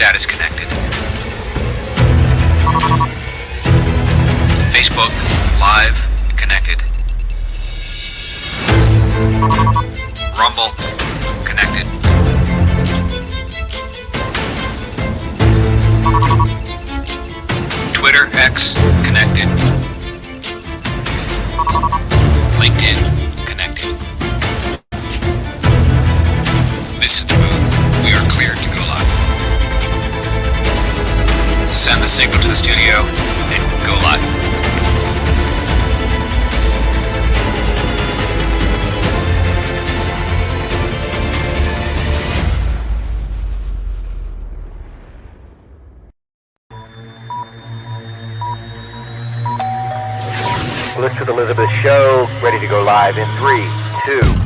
Status connected. Facebook Live connected. Rumble connected. Twitter X connected. LinkedIn connected. This is the booth. We are cleared to go live. Send the signal to the studio and go live. Bliss with Elizabeth show, ready to go live in 3, 2.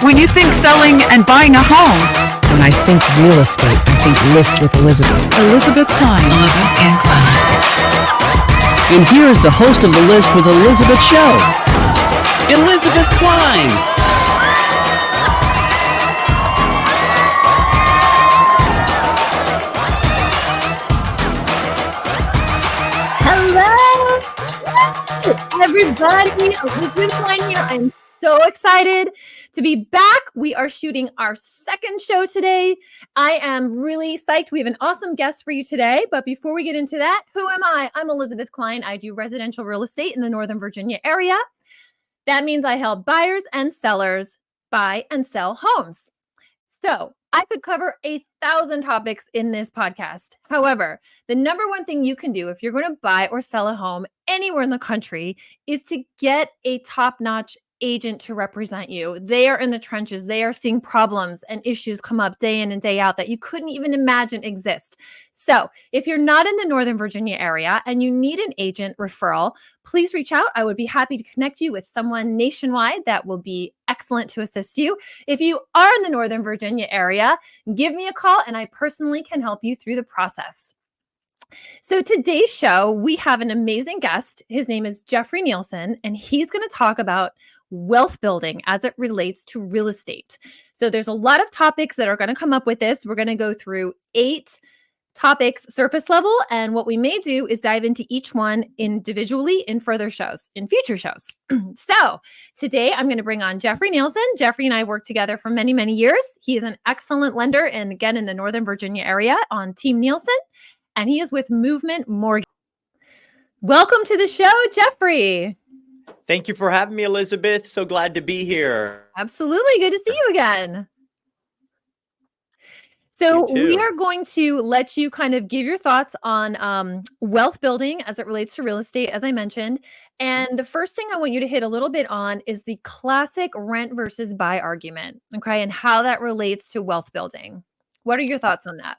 When you think selling and buying a home, when I think real estate, I think List with Elizabeth. Elizabeth Kline. Elizabeth Ann Kline. And here is the host of the List with Elizabeth show, Elizabeth Kline. Hello, everybody. Elizabeth Kline here. I'm so excited to be back. We are shooting our second show today. I am really psyched. We have an awesome guest for you today. But before we get into that, who am I? I'm Elizabeth Kline. I do residential real estate in the Northern Virginia area. That means I help buyers and sellers buy and sell homes. So I could cover 1,000 topics in this podcast. However, the number one thing you can do if you're going to buy or sell a home anywhere in the country is to get a top-notch agent to represent you. They are in the trenches. They are seeing problems and issues come up day in and day out that you couldn't even imagine exist. So if you're not in the Northern Virginia area and you need an agent referral, please reach out. I would be happy to connect you with someone nationwide that will be excellent to assist you. If you are in the Northern Virginia area, give me a call and I personally can help you through the process. So today's show, we have an amazing guest. His name is Jeffrey Neilsen, and he's going to talk about wealth building as it relates to real estate. So there's a lot of topics that are going to come up with this. We're going to go through 8 topics surface level, and what we may do is dive into each one individually in further shows, in future shows. So today I'm going to bring on Jeffrey Neilsen. Jeffrey and I worked together for many, many years. He is an excellent lender, and again, in the Northern Virginia area on Team Neilsen, and he is with Movement Mortgage. Welcome to the show, Jeffrey. Thank you for having me, Elizabeth. So glad to be here. Absolutely. Good to see you again. So we are going to let you kind of give your thoughts on wealth building as it relates to real estate, as I mentioned. And the first thing I want you to hit a little bit on is the classic rent versus buy argument, okay, and how that relates to wealth building. What are your thoughts on that?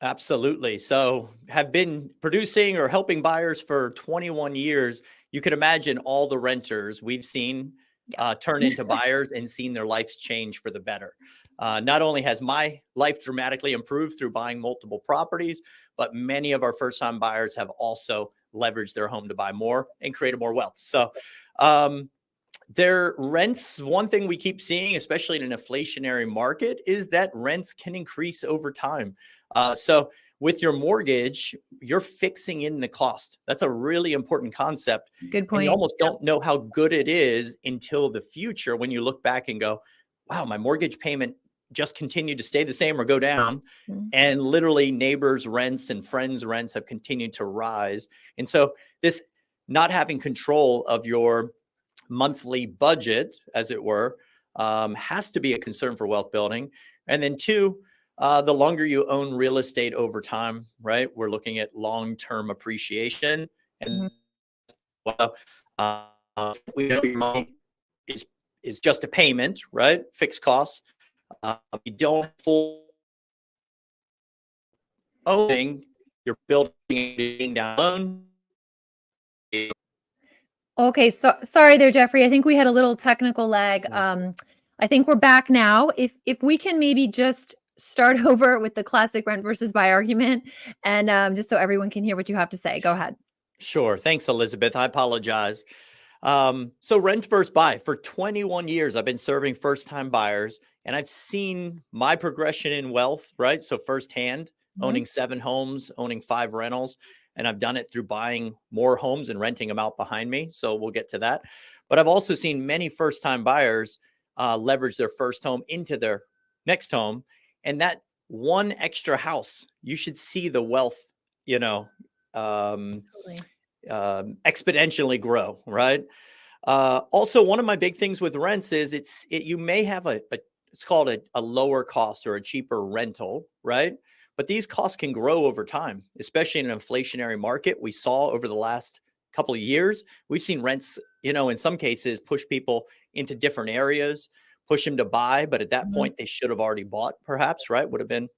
Absolutely. So have been producing or helping buyers for 21 years. You can imagine all the renters we've seen turn into buyers and seen their lives change for the better. Not only has my life dramatically improved through buying multiple properties, but many of our first-time buyers have also leveraged their home to buy more and create more wealth. So their rents, one thing we keep seeing, especially in an inflationary market, is that rents can increase over time. So with your mortgage, you're fixing in the cost. That's a really important concept. Good point. And you almost don't know how good it is until the future when you look back and go, wow, my mortgage payment just continued to stay the same or go down. Mm-hmm. And literally neighbors' rents and friends' rents have continued to rise. And so this not having control of your monthly budget, as it were, has to be a concern for wealth building. And then 2, the longer you own real estate over time, right? We're looking at long-term appreciation. And we know your money is just a payment, right? Fixed costs. You don't full owning, you're building down loan. Okay, so sorry there, Jeffrey. I think we had a little technical lag. I think we're back now. If we can maybe just start over with the classic rent versus buy argument, and just so everyone can hear what you have to say. Go ahead. Sure. Thanks, Elizabeth. I apologize. So rent versus buy. For 21 years, I've been serving first-time buyers, and I've seen my progression in wealth, right? So firsthand, owning 7 homes, owning 5 rentals, and I've done it through buying more homes and renting them out behind me. So we'll get to that. But I've also seen many first-time buyers leverage their first home into their next home, and that one extra house, you should see the wealth, you know, Absolutely. exponentially grow, right? Also, one of my big things with rents is you may have it's called a lower cost or a cheaper rental, right? But these costs can grow over time, especially in an inflationary market. We saw over the last couple of years, we've seen rents, in some cases push people into different areas, push them to buy, but at that point they should have already bought, perhaps, right? Would have been.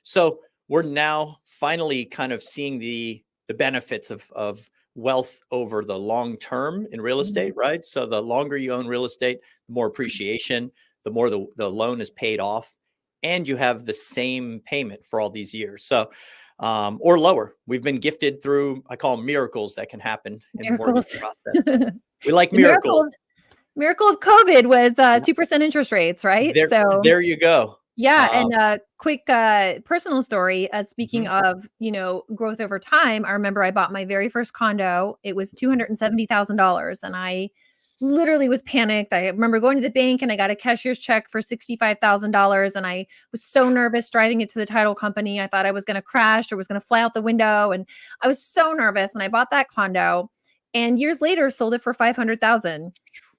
So we're now finally kind of seeing the benefits of wealth over the long term in real estate, right? So the longer you own real estate, the more appreciation, the more the loan is paid off, and you have the same payment for all these years. So, or lower. We've been gifted through, I call them miracles that can happen in the mortgage process. We like The miracles. miracle of COVID was 2% interest rates, right? There you go. Yeah, and quick personal story. Speaking Mhm. of growth over time, I remember I bought my very first condo. It was $270,000, and I literally was panicked. I remember going to the bank and I got a cashier's check for $65,000, and I was so nervous driving it to the title company. I thought I was going to crash or was going to fly out the window, and I was so nervous. And I bought that condo, and years later sold it for $500,000.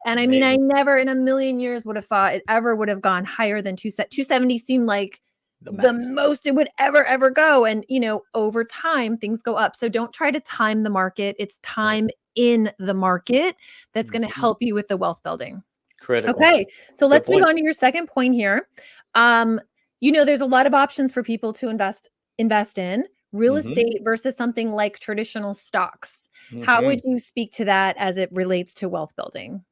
And I mean, I Amazing. never in a million years would have thought it ever would have gone higher than 270 seemed like The the max. most it would ever go. And, over time, things go up. So don't try to time the market. It's time in the market that's going to Mhm. help you with the wealth building. Critical. Okay. So Good let's move point. on to your second point here. There's a lot of options for people to invest in real Mhm. estate versus something like traditional stocks. How would Mhm. you speak to that as it relates to wealth building?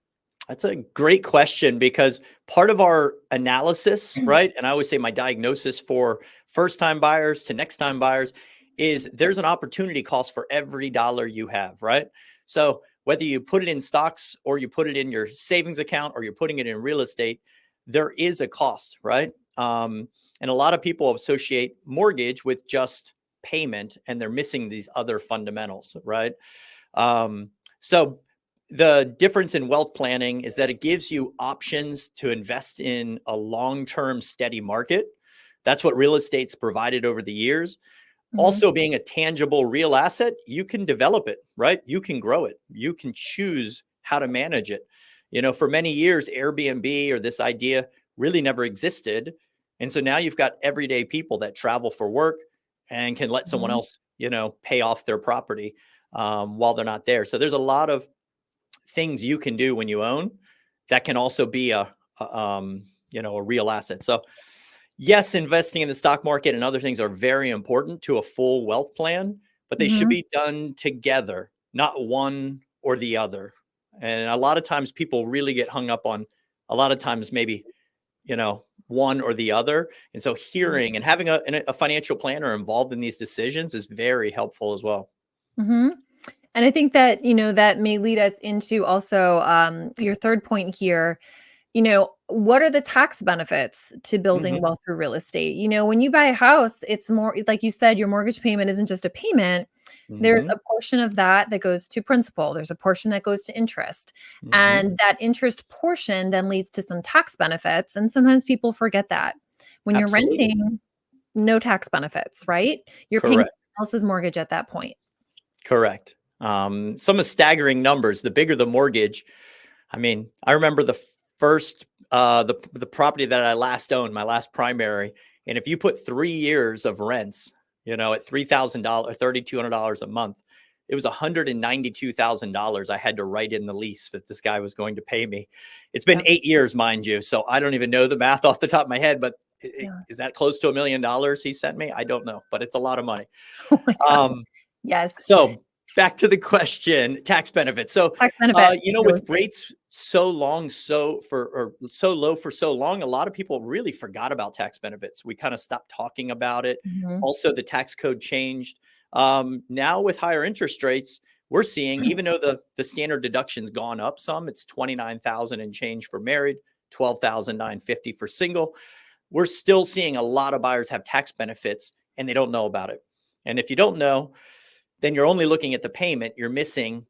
That's a great question, because part of our analysis, right? And I always say my diagnosis for first time buyers to next time buyers is there's an opportunity cost for every dollar you have, right? So whether you put it in stocks or you put it in your savings account or you're putting it in real estate, there is a cost, right? And a lot of people associate mortgage with just payment, and they're missing these other fundamentals, right? So the difference in wealth planning is that it gives you options to invest in a long-term steady market. That's what real estate's provided over the years. Mhm. Also, being a tangible real asset, you can develop it, right? You can grow it. You can choose how to manage it. For many years, Airbnb or this idea really never existed. And so now you've got everyday people that travel for work and can let someone Mhm. else, pay off their property while they're not there. So there's a lot of things you can do when you own that can also be a real asset. So yes, investing in the stock market and other things are very important to a full wealth plan, but they should Mhm. be done together, not one or the other. And a lot of times people really get hung up on a lot of times maybe, one or the other. And so hearing and having a financial planner involved in these decisions is very helpful as well. Mhm. And I think that, that may lead us into also your third point here. What are the tax benefits to building Mhm. wealth through real estate? When you buy a house, it's more like you said, your mortgage payment isn't just a payment. There's Mhm. a portion of that goes to principal. There's a portion that goes to interest. Mhm. And that interest portion then leads to some tax benefits. And sometimes people forget that. When you're Absolutely. renting, no tax benefits, right? You're paying Correct. someone else's mortgage at that point. Correct. Some staggering numbers. The bigger the mortgage, I mean, I remember the first the property that I last owned, my last primary, and if you put 3 years of rents, at $3,000, $3,200 a month, it was $192,000 I had to write in the lease that this guy was going to pay me. It's been Yeah. 8 years, mind you, so I don't even know the math off the top of my head, but Yeah. is that close to $1 million he sent me? I don't know, but it's a lot of money. Oh my God. Um, Yes. so back to the question, tax benefits. So, Tax benefits. with rates so low for so long, a lot of people really forgot about tax benefits. We kind of stopped talking about it. Mhm. Also, the tax code changed. Now with higher interest rates, we're seeing, even though the standard deduction's gone up some, it's 29,000 and change for married, 12,950 for single. We're still seeing a lot of buyers have tax benefits and they don't know about it. And if you don't know, then you're only looking at the payment. You're missing,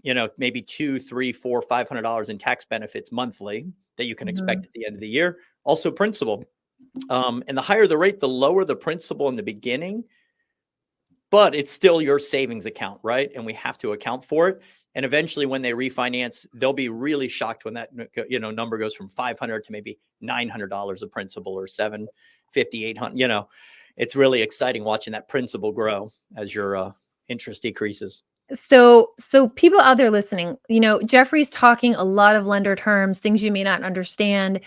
maybe $200, $300, $400, $500 in tax benefits monthly that you can expect at the end of the year. Also principal. And the higher the rate, the lower the principal in the beginning, but it's still your savings account, right? And we have to account for it. And eventually when they refinance, they'll be really shocked when that, number goes from $500 to maybe $900 of principal, or $750, $800. It's really exciting watching that principal grow as your interest decreases. So people out there listening, Jeffrey's talking a lot of lender terms, things you may not understand.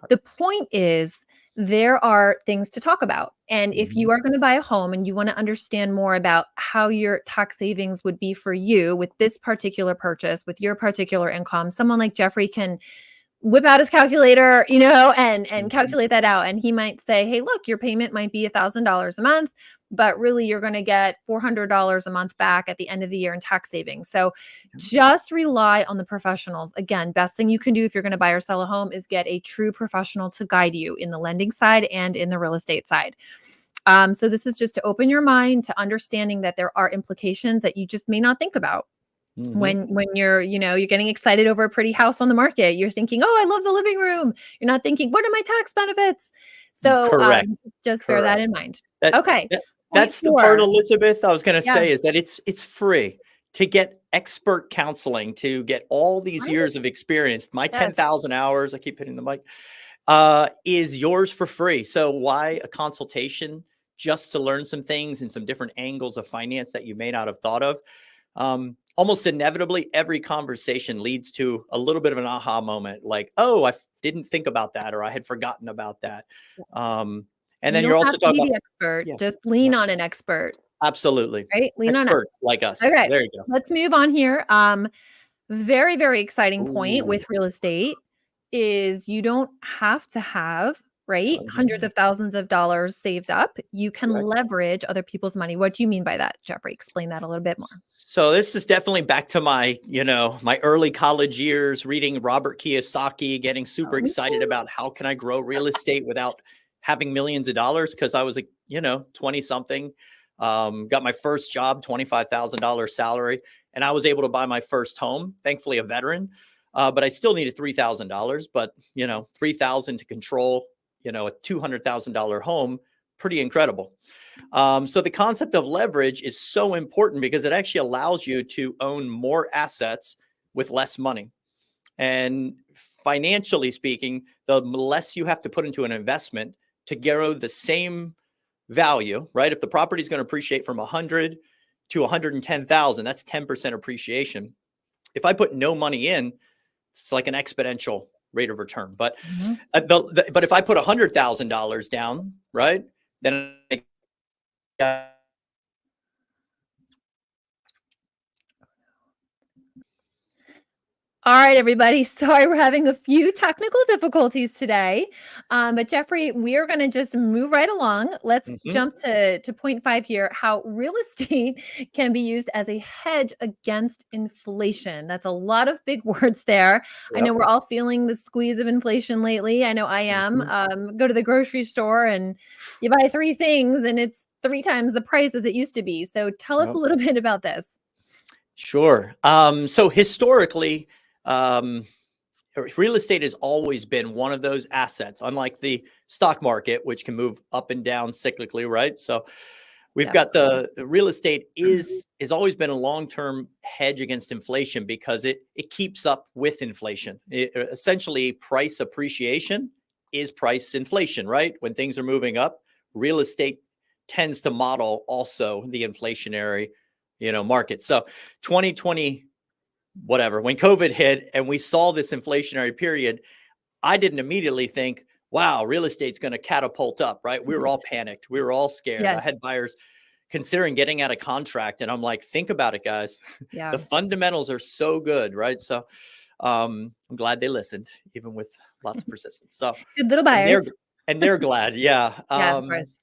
The point is, there are things to talk about. And if you are going to buy a home and you want to understand more about how your tax savings would be for you with this particular purchase, with your particular income, someone like Jeffrey can whip out his calculator, and calculate that out. And he might say, hey, look, your payment might be $1,000 a month, but really you're going to get $400 a month back at the end of the year in tax savings. So just rely on the professionals. Again, best thing you can do if you're going to buy or sell a home is get a true professional to guide you in the lending side and in the real estate side. So this is just to open your mind to understanding that there are implications that you just may not think about. When you're getting excited over a pretty house on the market, you're thinking, oh, I love the living room. You're not thinking, what are my tax benefits? So just bear that in mind. Okay. That's the part, Elizabeth, I was going to say, is that it's free to get expert counseling, to get all these years of experience. My 10,000 hours, I keep hitting the mic, is yours for free. So why a consultation just to learn some things and some different angles of finance that you may not have thought of? Almost inevitably, every conversation leads to a little bit of an aha moment, like, oh, I didn't think about that, or I had forgotten about that. And then you're also talking about the expert. Just lean on an expert. Absolutely. Right? Lean on experts like us. Okay. There you go. Let's move on here. Very, very exciting point with real estate is you don't have to have hundreds of thousands of dollars saved up. You can leverage other people's money. What do you mean by that, Jeffrey? Explain that a little bit more. So this is definitely back to my, my early college years, reading Robert Kiyosaki, getting super excited about how can I grow real estate without having millions of dollars. Cause I was 20 something, got my first job, $25,000 salary. And I was able to buy my first home, thankfully a veteran, but I still needed $3,000, but $3,000 to control a $200,000 home, pretty incredible. So the concept of leverage is so important because it actually allows you to own more assets with less money. And financially speaking, the less you have to put into an investment to grow the same value, right? If the property is going to appreciate from 100 to 110,000, that's 10% appreciation. If I put no money in, it's like an exponential rate of return. But but if I put $100,000 down, right, then all right, everybody. Sorry, we're having a few technical difficulties today. But Jeffrey, we are going to just move right along. Let's jump to point 5 here, how real estate can be used as a hedge against inflation. That's a lot of big words there. I know we're all feeling the squeeze of inflation lately. I know I am. Go to the grocery store and you buy 3 things and it's 3 times the price as it used to be. So tell us a little bit about this. Sure. So historically, real estate has always been one of those assets, unlike the stock market, which can move up and down cyclically, right? So we've got the real estate has always been a long-term hedge against inflation because it keeps up with inflation. Essentially, price appreciation is price inflation, right? When things are moving up, real estate tends to model also the inflationary, market. So 2020, whatever, when COVID hit and we saw this inflationary period, I didn't immediately think, wow, real estate's going to catapult up, right? We were all panicked. We were all scared. I had buyers considering getting out of contract. And I'm like, think about it, guys. Yeah. The fundamentals are so good, right? So I'm glad they listened, even with lots of persistence. So Good little and buyers. they're glad. Yeah. Yeah, of course.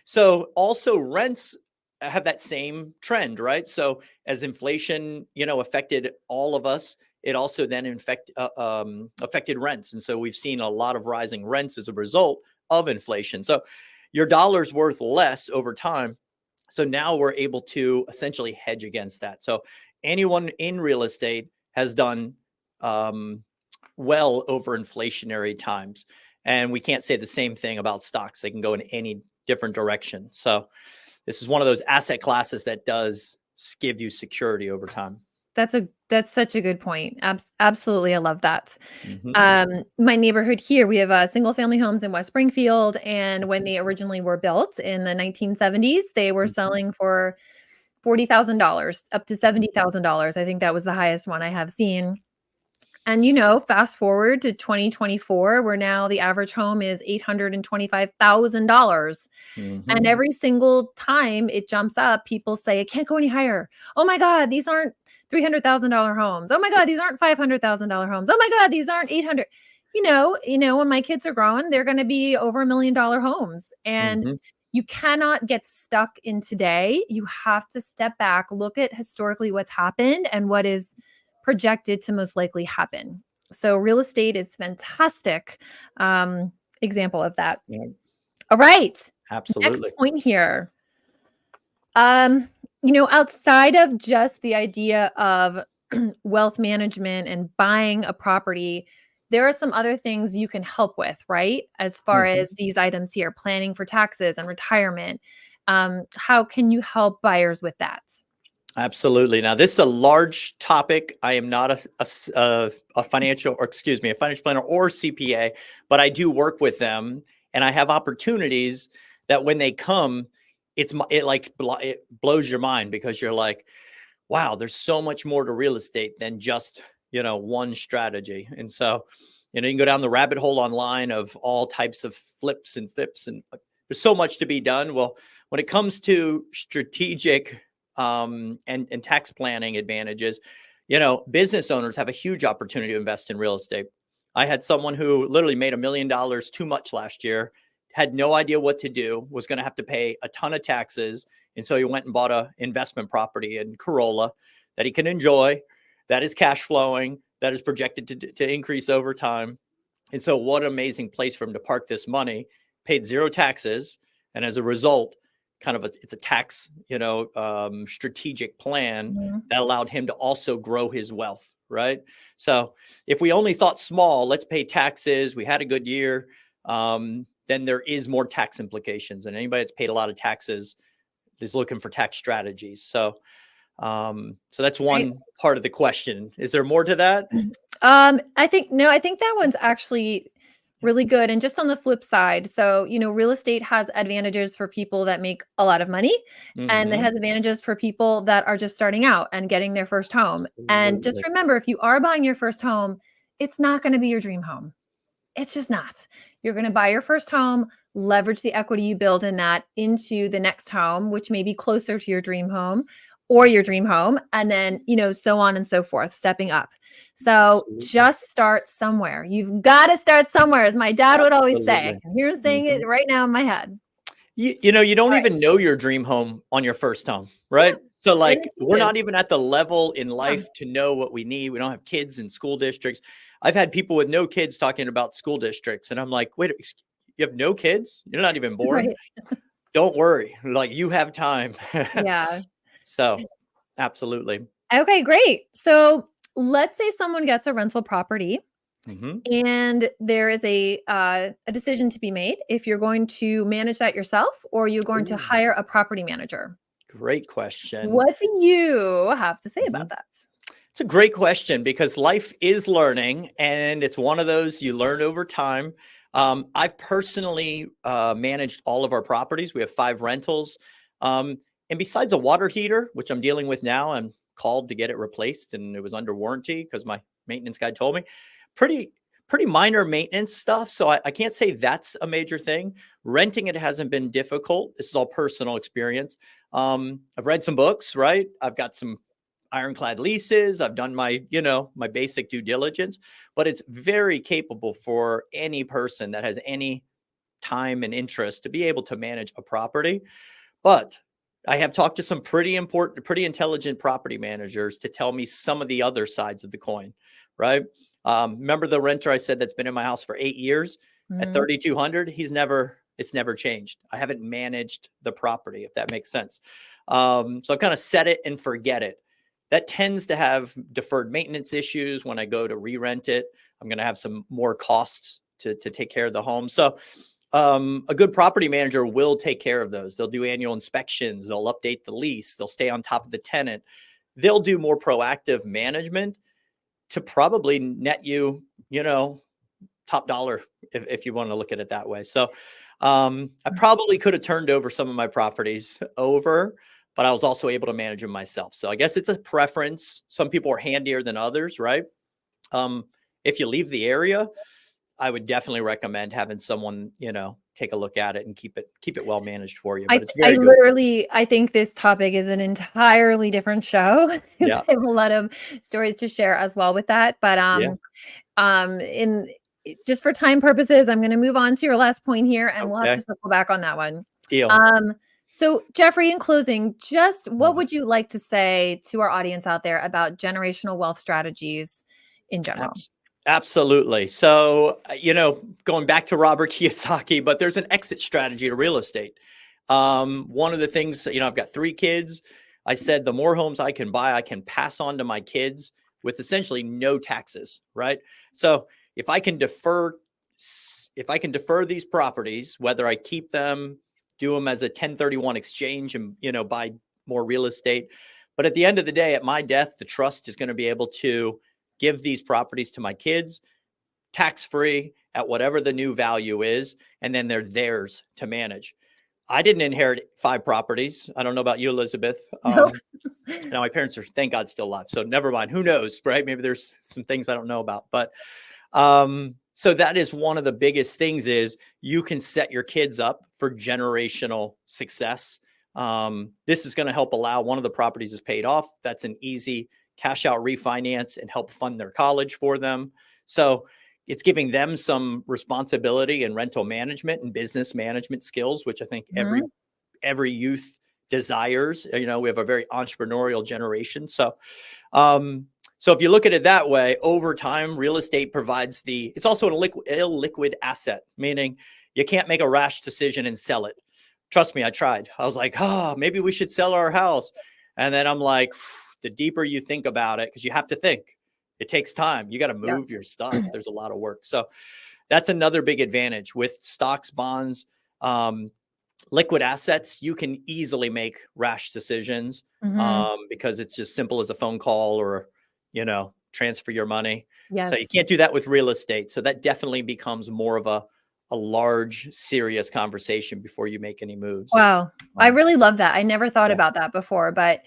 So also rents have that same trend, right? So as inflation, affected all of us, it also then affected rents. And so we've seen a lot of rising rents as a result of inflation. So your dollar's worth less over time. So now we're able to essentially hedge against that. So anyone in real estate has done well over inflationary times. And we can't say the same thing about stocks. They can go in any different direction. So this is one of those asset classes that does give you security over time. That's such a good point. Absolutely. I love that. Mhm. My neighborhood here, we have single family homes in West Springfield. And when they originally were built in the 1970s, they were Mhm. selling for $40,000 up to $70,000. I think that was the highest one I have seen. And, fast forward to 2024, where now the average home is $825,000. And Mhm. every single time it jumps up, people say it can't go any higher. Oh my God, these aren't $300,000 homes. Oh my God, these aren't $500,000 homes. Oh my God, these aren't 800. When my kids are growing, they're going to be over $1 million homes. And Mhm. you cannot get stuck in today. You have to step back, look at historically what's happened and what is projected to most likely happen. So real estate is fantastic example of that. Yeah, All right. Next absolutely. point here. Outside of just the idea of wealth management and buying a property, there are some other things you can help with, right? As far Mhm. as these items here, planning for taxes and retirement. How can you help buyers with that? Absolutely. Now, this is a large topic. I am not a financial, or excuse me, a financial planner or CPA, but I do work with them, and I have opportunities that when they come, it blows your mind because you're like, wow, there's so much more to real estate than just one strategy. And so, you can go down the rabbit hole online of all types of flips and flips, and there's so much to be done. Well, when it comes to strategic and tax planning advantages, business owners have a huge opportunity to invest in real estate. I had someone who literally made $1 million too much last year, had no idea what to do, was going to have to pay a ton of taxes. And so he went and bought a investment property in Corolla that he can enjoy, that is cash flowing, that is projected to increase over time. And so what an amazing place for him to park this money, paid zero taxes. And as a result, it's a tax, strategic plan Mhm. that allowed him to also grow his wealth. Right. So if we only thought small, let's pay taxes, we had a good year, then there is more tax implications. And anybody that's paid a lot of taxes is looking for tax strategies. So that's Right. one part of the question. Is there more to that? I think no, I think that one's actually really good. And just on the flip side, so real estate has advantages for people that make a lot of money, and it Mhm. has advantages for people that are just starting out and getting their first home. And just Absolutely. remember, if you are buying your first home, it's not going to be your dream home. It's just not. You're going to buy your first home, leverage the equity you build in that into the next home, which may be closer to your dream home or your dream home, and then, so on and so forth, stepping up. So Absolutely. just start somewhere. You've got to start somewhere, as my dad would always say. I Absolutely. can hear him saying Mhm. it right now in my head. You don't All right. even know your dream home on your first home, Yeah. right? So And like it's we're needed. not even at the level in Yeah. life to know what we need. We don't have kids in school districts. I've had people with no kids talking about school districts, and I'm like, wait, you have no kids? You're not even born? Right. Don't worry. Like you have time. Yeah. So absolutely. Okay, great. So let's say someone gets a rental property. Mhm. And there is a decision to be made if you're going to manage that yourself or you're going to Ooh, hire a property manager. great question. What do you have to say about Mhm. that? It's a great question because life is learning, and it's one of those you learn over time. I've personally managed all of our properties. We have 5 rentals. And besides a water heater, which I'm dealing with now, I'm called to get it replaced, and it was under warranty because my maintenance guy told me. Pretty pretty minor maintenance stuff. So I can't say that's a major thing. Renting it hasn't been difficult. This is all personal experience. I've read some books, right? I've got some ironclad leases. I've done my, my basic due diligence, but it's very capable for any person that has any time and interest to be able to manage a property. But I have talked to some pretty intelligent property managers to tell me some of the other sides of the coin, right? Remember the renter I said that's been in my house for 8 years at 3,200? It's never changed. I haven't managed the property, if that makes sense. So I kind of set it and forget it. That tends to have deferred maintenance issues. When I go to re-rent it, I'm going to have some more costs to take care of the home. So a good property manager will take care of those. They'll do annual inspections. They'll update the lease. They'll stay on top of the tenant. They'll do more proactive management to probably net you, top dollar, if you want to look at it that way. So I probably could have turned over some of my properties but I was also able to manage them myself. So I guess it's a preference. Some people are handier than others, right? If you leave the area, I would definitely recommend having someone, take a look at it and keep it well managed for you. But it's very good. I think this topic is an entirely different show. Yeah. I have a lot of stories to share as well with that. But just for time purposes, I'm going to move on to your last point here, and we'll have to circle back on that one. Deal. So Jeffrey, in closing, just what would you like to say to our audience out there about generational wealth strategies in general? Absolutely. So, going back to Robert Kiyosaki, but there's an exit strategy to real estate. One of the things, I've got 3 kids. I said, the more homes I can buy, I can pass on to my kids with essentially no taxes, right? So if I can defer these properties, whether I keep them, do them as a 1031 exchange and, buy more real estate. But at the end of the day, at my death, the trust is going to be able to give these properties to my kids tax-free at whatever the new value is. And then they're theirs to manage. I didn't inherit 5 properties. I don't know about you, Elizabeth. Now my parents are, thank God, still alive. So never mind. Who knows, right? Maybe there's some things I don't know about. But so that is one of the biggest things is you can set your kids up for generational success. This is going to help allow one of the properties is paid off. That's an easy cash out refinance and help fund their college for them. So it's giving them some responsibility and rental management and business management skills, which I think every youth desires. We have a very entrepreneurial generation. So, so if you look at it that way, over time, real estate provides it's also an illiquid asset, meaning you can't make a rash decision and sell it. Trust me, I tried. I was like, maybe we should sell our house. And then I'm like, the deeper you think about it, because you have to think, it takes time. You got to move your stuff. There's a lot of work. So that's another big advantage with stocks, bonds, liquid assets. You can easily make rash decisions because it's just simple as a phone call or, transfer your money. Yes. So you can't do that with real estate. So that definitely becomes more of a large, serious conversation before you make any moves. Wow. I really love that. I never thought about that before, but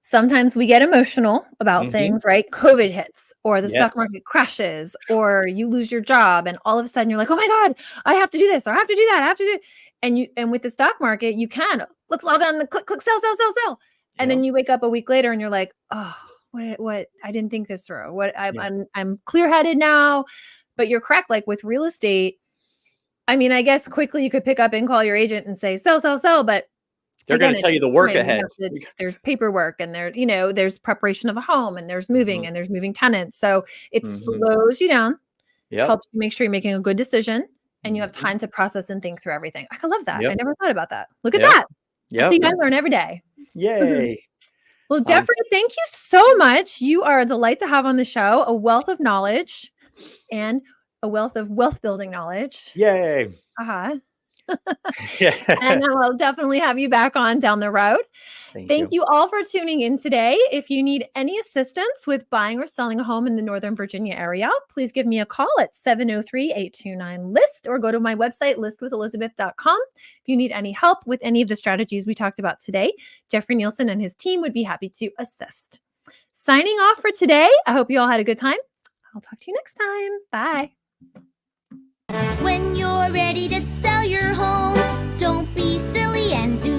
sometimes we get emotional about things, right? COVID hits or the stock market crashes or you lose your job and all of a sudden you're like, oh my God, I have to do this or I have to do that. I have to do it. And with the stock market, you can let's log on and click, sell. And then you wake up a week later and you're like, oh, what I didn't think this through. I'm clear-headed now, but you're correct. Like with real estate, I mean, I guess quickly you could pick up and call your agent and say, sell, but they're going to tell you the work ahead. There's paperwork and there's preparation of the home and there's moving and there's moving tenants. So it slows you down, helps you make sure you're making a good decision and you have time to process and think through everything. I love that. I never thought about that. Look at that. I see you guys learn every day. Yay. Well, Jeffrey, thank you so much. You are a delight to have on the show, a wealth of knowledge and a wealth of wealth building knowledge. Yay. And I'll definitely have you back on down the road. Thank you all for tuning in today. If you need any assistance with buying or selling a home in the Northern Virginia area, please give me a call at 703-829-LIST or go to my website, listwithelizabeth.com. If you need any help with any of the strategies we talked about today, Jeffrey Neilsen and his team would be happy to assist. Signing off for today. I hope you all had a good time. I'll talk to you next time. Bye. When you're ready to sell your home, don't be silly and do